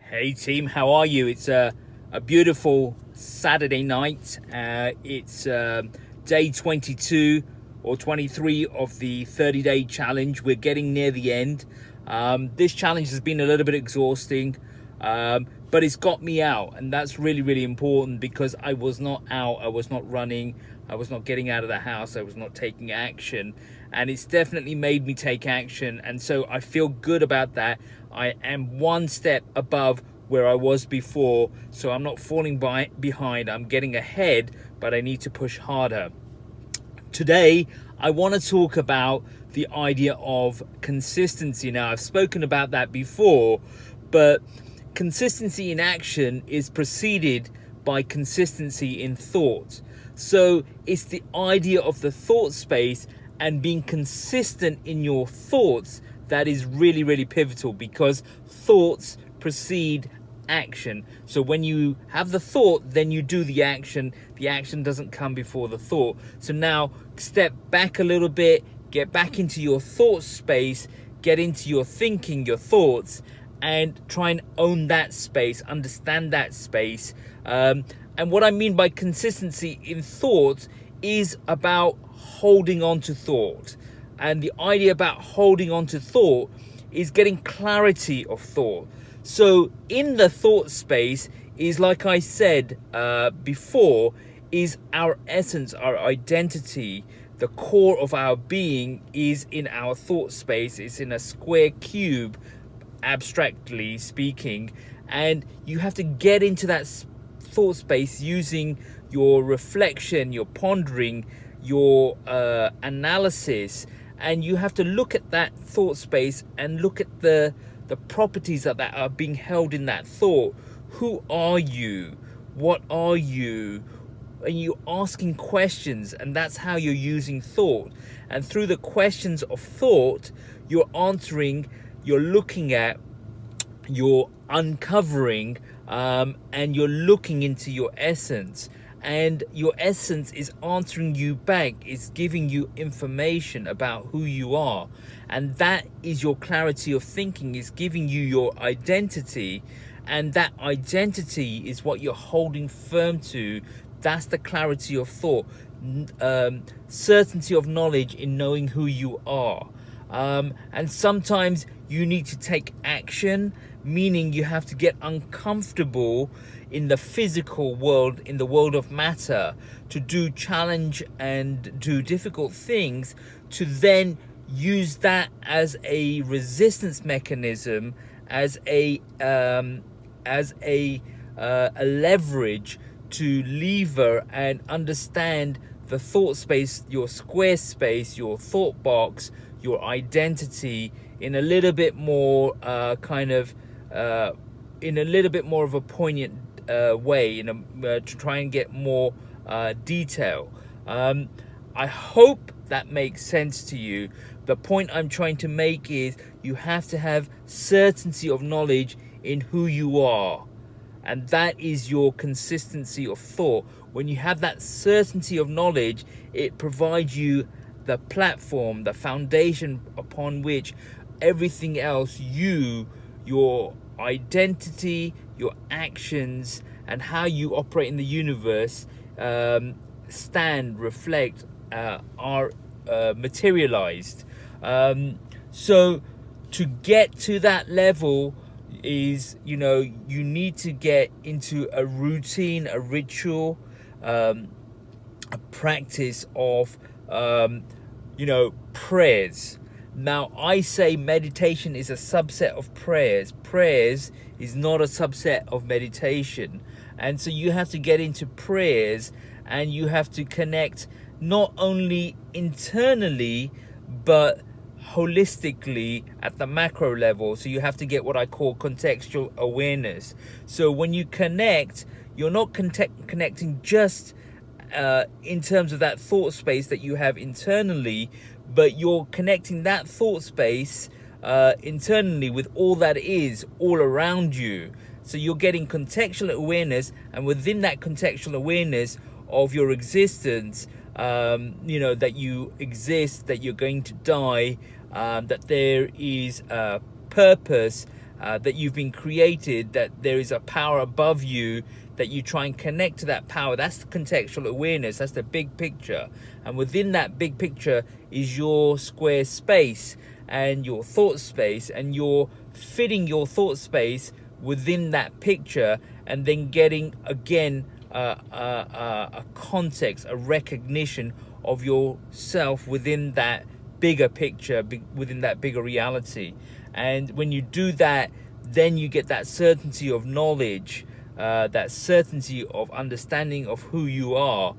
Hey team, how are you? It's a beautiful Saturday night. It's day 22 or 23 of the 30-day challenge. We're getting near the end. This challenge has been a little bit exhausting, but it's got me out, and that's really, really important because I was not out, I was not running, I was not getting out of the house, I was not taking action, and it's definitely made me take action, and so I feel good about that. I am one step above where I was before, so I'm not falling behind, I'm getting ahead, but I need to push harder. Today, I want to talk about the idea of consistency. Now, I've spoken about that before, but consistency in action is preceded by consistency in thought. So it's the idea of the thought space and being consistent in your thoughts that is really, really pivotal, because thoughts precede action. So when you have the thought, then you do the action. The action doesn't come before the thought. So now step back a little bit, get back into your thought space, get into your thinking, your thoughts, and try and own that space, understand that space. And what I mean by consistency in thought is about holding on to thought. And the idea about holding on to thought is getting clarity of thought. So in the thought space is, like I said before, is our essence, our identity. The core of our being is in our thought space. It's in a square cube, abstractly speaking, and you have to get into that thought space using your reflection, your pondering, your analysis, and you have to look at that thought space and look at the properties that are being held in that thought. Who are you? What are you? And you're asking questions, and that's how you're using thought. And through the questions of thought, you're answering, you're looking at, you're uncovering, and you're looking into your essence. And your essence is answering you back, is giving you information about who you are. And that is your clarity of thinking, is giving you your identity. And that identity is what you're holding firm to. That's the clarity of thought. Certainty of knowledge in knowing who you are. And sometimes you need to take action, meaning you have to get uncomfortable in the physical world, in the world of matter, to do challenge and do difficult things, to then use that as a resistance mechanism, as a leverage to lever and understand the thought space, your square space, your thought box, your identity in a little bit more in a little bit more of a poignant way, to try and get more detail. I hope that makes sense to you. The point I'm trying to make is you have to have certainty of knowledge in who you are, and that is your consistency of thought. When you have that certainty of knowledge, it provides you the platform, the foundation upon which everything else, your identity, your actions, and how you operate in the universe stand, reflect, are materialized. So to get to that level is, you need to get into a routine, a ritual, a practice of prayers. Now, I say meditation is a subset of prayers. Prayers is not a subset of meditation. And so you have to get into prayers, and you have to connect not only internally, but holistically at the macro level. So you have to get what I call contextual awareness. So when you connect, you're not connecting just in terms of that thought space that you have internally, but you're connecting that thought space internally with all that is all around you. So you're getting contextual awareness, and within that contextual awareness of your existence, that you exist, that you're going to die, that there is a purpose, that you've been created, that there is a power above you, that you try and connect to that power. That's the contextual awareness. That's the big picture. And within that big picture is your square space and your thought space, and you're fitting your thought space within that picture, and then getting again a context, a recognition of yourself within that bigger picture, within that bigger reality. And when you do that, then you get that certainty of knowledge, that certainty of understanding of who you are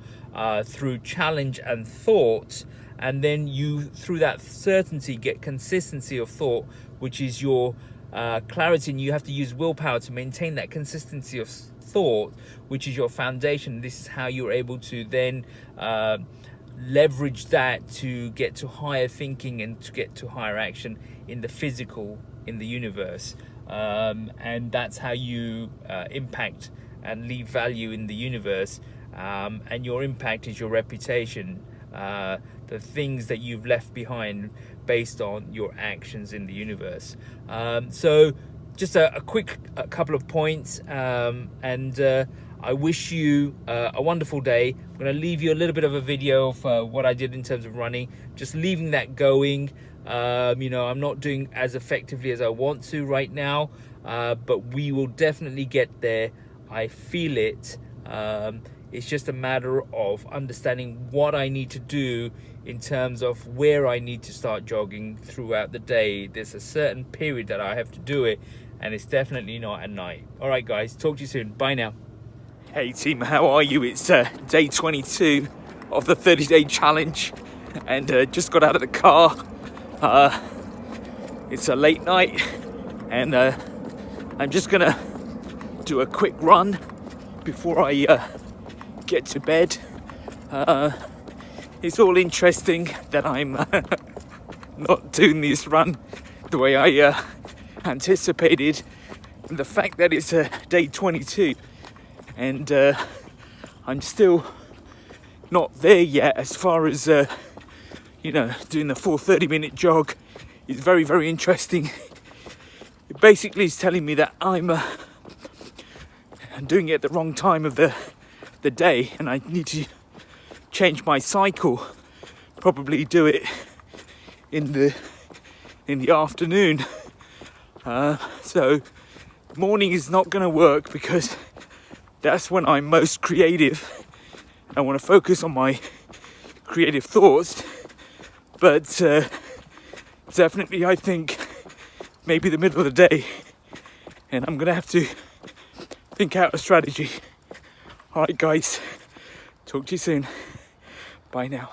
through challenge and thought. And then you, through that certainty, get consistency of thought, which is your clarity. And you have to use willpower to maintain that consistency of thought, which is your foundation. This is how you're able to then leverage that to get to higher thinking and to get to higher action in the physical, in the universe. And that's how you impact and leave value in the universe. And your impact is your reputation, the things that you've left behind based on your actions in the universe. So just a quick couple of points, and I wish you a wonderful day. I'm going to leave you a little bit of a video of what I did in terms of running, just leaving that going. You know, I'm not doing as effectively as I want to right now, but we will definitely get there. I feel it. It's just a matter of understanding what I need to do in terms of where I need to start jogging throughout the day. There's a certain period that I have to do it, and it's definitely not at night. All right, guys, talk to you soon. Bye now. Hey team, how are you? It's day 22 of the 30-day challenge, and just got out of the car. It's a late night, and I'm just gonna do a quick run before I get to bed. It's all interesting that I'm not doing this run the way I anticipated, and the fact that it's day 22 and I'm still not there yet as far as you know, doing the full 30-minute jog is very, very interesting. It basically is telling me that I'm doing it at the wrong time of the day, and I need to change my cycle, probably do it in the afternoon. So morning is not going to work because that's when I'm most creative. I want to focus on my creative thoughts, but definitely I think maybe the middle of the day, and I'm going to have to think out a strategy. All right, guys, talk to you soon. Bye now.